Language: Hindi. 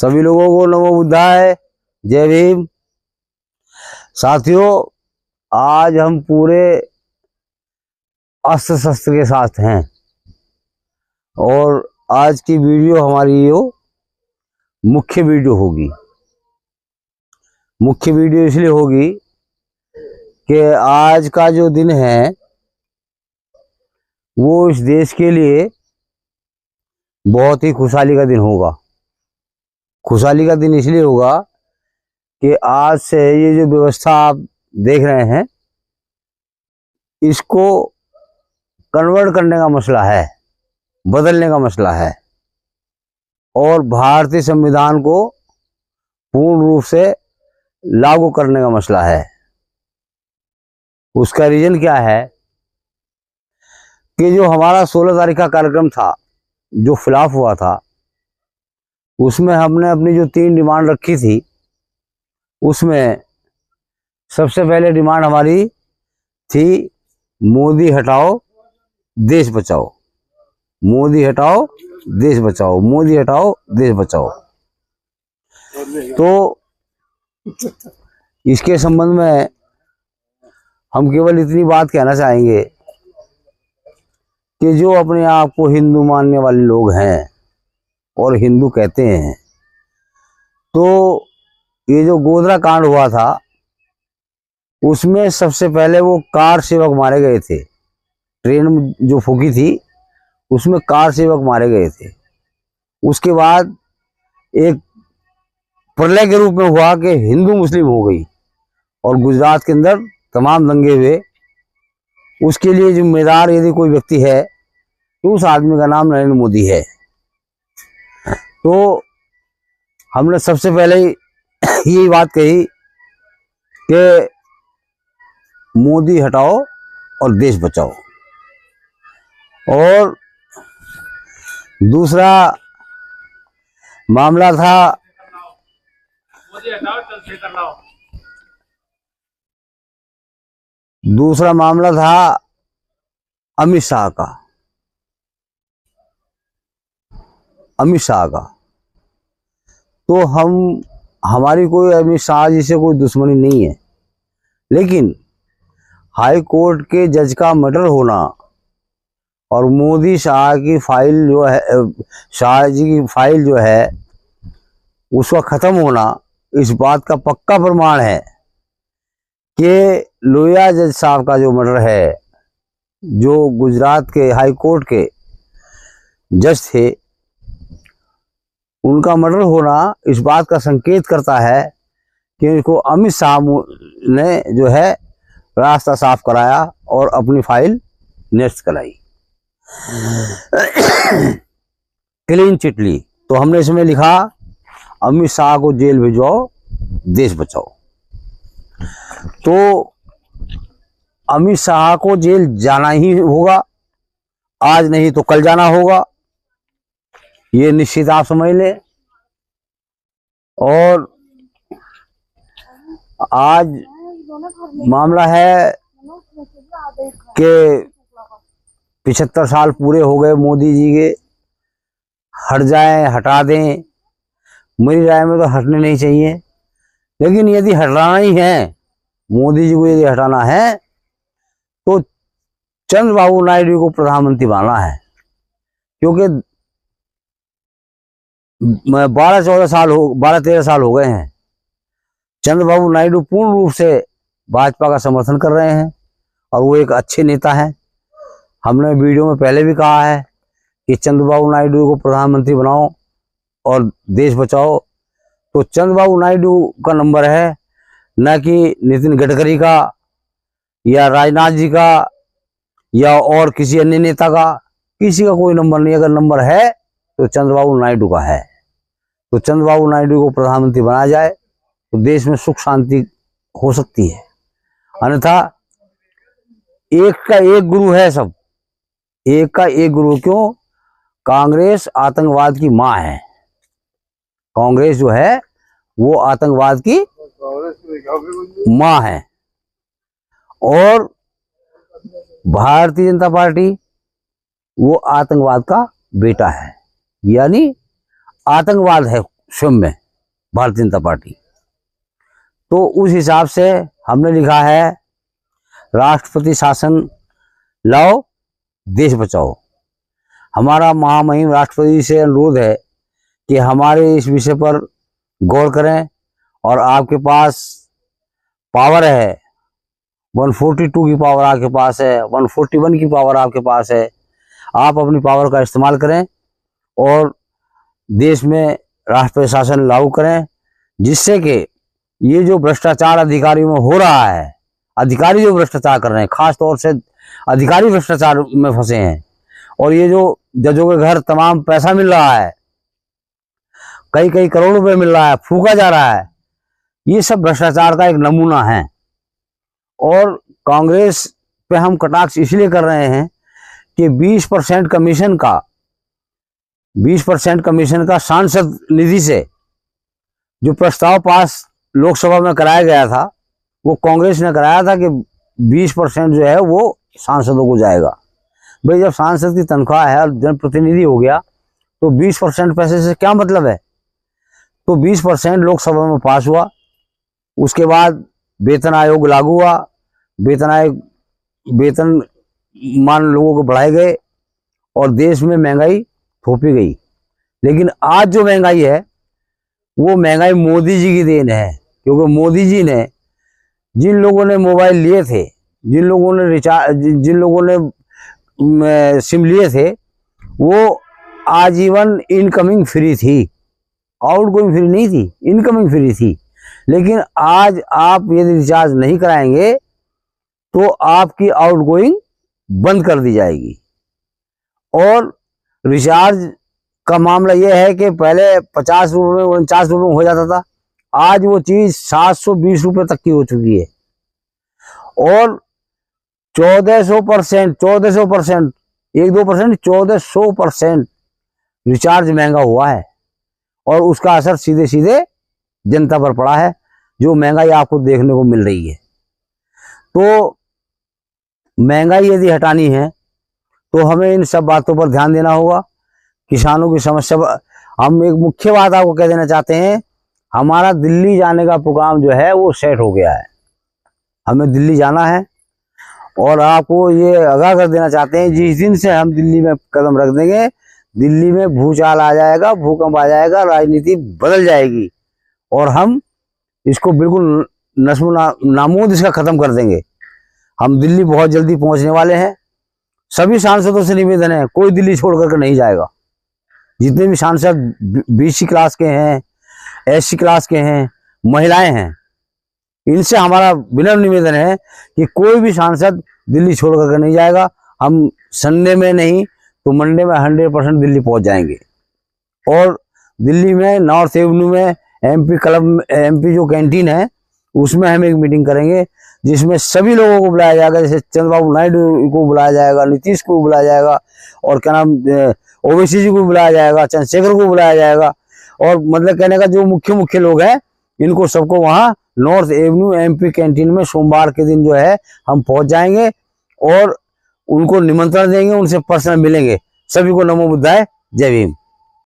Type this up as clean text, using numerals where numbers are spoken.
सभी लोगों को नमो बुद्धाय, जय भीम। साथियों, आज हम पूरे अस्त्र शस्त्र के साथ हैं और आज की वीडियो हमारी मुख्य वीडियो होगी। मुख्य वीडियो इसलिए होगी कि आज का जो दिन है वो इस देश के लिए बहुत ही खुशहाली का दिन होगा। खुशहाली का दिन इसलिए होगा कि आज से ये जो व्यवस्था आप देख रहे हैं इसको कन्वर्ट करने का मसला है, बदलने का मसला है और भारतीय संविधान को पूर्ण रूप से लागू करने का मसला है। उसका रीजन क्या है कि जो हमारा 16 तारीख का कार्यक्रम था, जो फ्लॉप हुआ था, उसमें हमने अपनी जो 3 डिमांड रखी थी, उसमें सबसे पहले डिमांड हमारी थी मोदी हटाओ देश बचाओ, मोदी हटाओ देश बचाओ, मोदी हटाओ देश बचाओ। तो इसके संबंध में हम केवल इतनी बात कहना चाहेंगे कि जो अपने आप को हिंदू मानने वाले लोग हैं और हिंदू कहते हैं, तो ये जो गोधरा कांड हुआ था उसमें सबसे पहले वो कार सेवक मारे गए थे। ट्रेन जो फूकी थी उसमें कार सेवक मारे गए थे। उसके बाद एक प्रलय के रूप में हुआ कि हिंदू मुस्लिम हो गई और गुजरात के अंदर तमाम दंगे हुए। उसके लिए जिम्मेदार यदि कोई व्यक्ति है तो उस आदमी का नाम नरेंद्र मोदी है। तो हमने सबसे पहले यही बात कही कि मोदी हटाओ और देश बचाओ। और दूसरा मामला था अमित शाह का। तो हमारी कोई अमित शाह जी से कोई दुश्मनी नहीं है, लेकिन हाई कोर्ट के जज का मर्डर होना और मोदी शाह की फाइल जो है, शाह जी की फाइल जो है उसका खत्म होना, इस बात का पक्का प्रमाण है कि लोहिया जज साहब का जो मर्डर है, जो गुजरात के हाई कोर्ट के जज थे, उनका मर्डर होना इस बात का संकेत करता है कि इनको अमित शाह ने जो है रास्ता साफ कराया और अपनी फाइल नेक्स्ट कराई, क्लीन चिट ली। तो हमने इसमें लिखा अमित शाह को जेल भिजवाओ, देश बचाओ। तो अमित शाह को जेल जाना ही होगा, आज नहीं तो कल जाना होगा, ये निश्चित आप समझ लें। और आज मामला है कि 75 साल पूरे हो गए मोदी जी के, हट जाएं, हटा दें। मेरी राय में तो हटने नहीं चाहिए, लेकिन यदि हटाना ही है, मोदी जी को यदि हटाना है तो चंद्रबाबू नायडू को प्रधानमंत्री बनाना है। क्योंकि 12-13 साल हो गए हैं, चंद्रबाबू नायडू पूर्ण रूप से भाजपा का समर्थन कर रहे हैं और वो एक अच्छे नेता हैं। हमने वीडियो में पहले भी कहा है कि चंद्रबाबू नायडू को प्रधानमंत्री बनाओ और देश बचाओ। तो चंद्रबाबू नायडू का नंबर है, न कि नितिन गडकरी का या राजनाथ जी का या और किसी अन्य नेता का। किसी का कोई नंबर नहीं। अगर नंबर है तो चंद्रबाबू नायडू का है। तो चंद्रबाबू नायडू को प्रधानमंत्री बनाया जाए तो देश में सुख शांति हो सकती है। अन्यथा एक का एक गुरु है सब, एक का एक गुरु। क्यों? कांग्रेस आतंकवाद की मां है। कांग्रेस जो है वो आतंकवाद की मां है और भारतीय जनता पार्टी वो आतंकवाद का बेटा है। यानी आतंकवाद है स्वयं में भारतीय जनता पार्टी। तो उस हिसाब से हमने लिखा है राष्ट्रपति शासन लाओ देश बचाओ। हमारा महामहिम राष्ट्रपति से अनुरोध है कि हमारे इस विषय पर गौर करें और आपके पास पावर है, 142 की पावर आपके पास है, 141 की पावर आपके पास है, आप अपनी पावर का इस्तेमाल करें और देश में राष्ट्रपति शासन लागू करें, जिससे कि ये जो भ्रष्टाचार अधिकारियों में हो रहा है, अधिकारी जो भ्रष्टाचार कर रहे हैं, खास तौर से अधिकारी भ्रष्टाचार में फंसे हैं, और ये जो जजों के घर तमाम पैसा मिल रहा है, कई कई करोड़ रुपए मिल रहा है, फूका जा रहा है, ये सब भ्रष्टाचार का एक नमूना है। और कांग्रेस पे हम कटाक्ष इसलिए कर रहे हैं कि 20% कमीशन का सांसद निधि से जो प्रस्ताव पास लोकसभा में कराया गया था, वो कांग्रेस ने कराया था कि 20% जो है वो सांसदों को जाएगा। भाई जब सांसद की तनख्वाह है और जनप्रतिनिधि हो गया तो 20% पैसे से क्या मतलब है। तो 20% लोकसभा में पास हुआ, उसके बाद वेतन आयोग लागू हुआ, वेतन मान लोगों को बढ़ाए गए और देश में महंगाई थोपी गई। लेकिन आज जो महंगाई है वो महंगाई मोदी जी की देन है, क्योंकि मोदी जी ने जिन लोगों ने मोबाइल लिए थे, जिन लोगों ने सिम लिए थे, वो आजीवन इनकमिंग फ्री थी, आउटगोइंग फ्री नहीं थी, इनकमिंग फ्री थी। लेकिन आज आप यदि रिचार्ज नहीं कराएंगे तो आपकी आउटगोइंग बंद कर दी जाएगी। और रिचार्ज का मामला यह है कि पहले 50 रुपये में 49 रुपये में हो जाता था, आज वो चीज 720 रुपये तक की हो चुकी है। और 1400%, 1-2%, 1400% रिचार्ज महंगा हुआ है और उसका असर सीधे सीधे जनता पर पड़ा है, जो महंगाई आपको देखने को मिल रही है। तो महंगाई यदि हटानी है तो हमें इन सब बातों पर ध्यान देना होगा। किसानों की समस्या, हम एक मुख्य बात आपको कह देना चाहते हैं, हमारा दिल्ली जाने का प्रोग्राम जो है वो सेट हो गया है, हमें दिल्ली जाना है। और आपको ये आगाह कर देना चाहते हैं, जिस दिन से हम दिल्ली में कदम रख देंगे, दिल्ली में भूचाल आ जाएगा, भूकंप आ जाएगा, राजनीति बदल जाएगी और हम इसको बिल्कुल नामूद इसका खत्म कर देंगे। हम दिल्ली बहुत जल्दी पहुंचने वाले हैं। सभी सांसदों से निवेदन है, कोई दिल्ली छोड़ करके नहीं जाएगा। जितने भी सांसद BC क्लास के हैं, SC क्लास के हैं, महिलाएं हैं, इनसे हमारा विनम्र निवेदन है कि कोई भी सांसद दिल्ली छोड़ करके नहीं जाएगा। हम संडे में नहीं तो मंडे में 100% दिल्ली पहुंच जाएंगे। और दिल्ली में नॉर्थ एवेन्यू में MP जो कैंटीन है उसमें हम एक मीटिंग करेंगे, जिसमें सभी लोगों को बुलाया जाएगा। जैसे चंद्रबाबू नायडू को बुलाया जाएगा, नीतीश को बुलाया जाएगा, और क्या नाम ओवैसी जी को बुलाया जाएगा, चंद्रशेखर को बुलाया जाएगा। और मतलब कहने का जो मुख्य लोग हैं, इनको सबको वहाँ नॉर्थ एवेन्यू MP कैंटीन में सोमवार के दिन जो है हम पहुंच जाएंगे और उनको निमंत्रण देंगे, उनसे पर्सनल मिलेंगे। सभी को नमो बुद्धाय, जय भीम।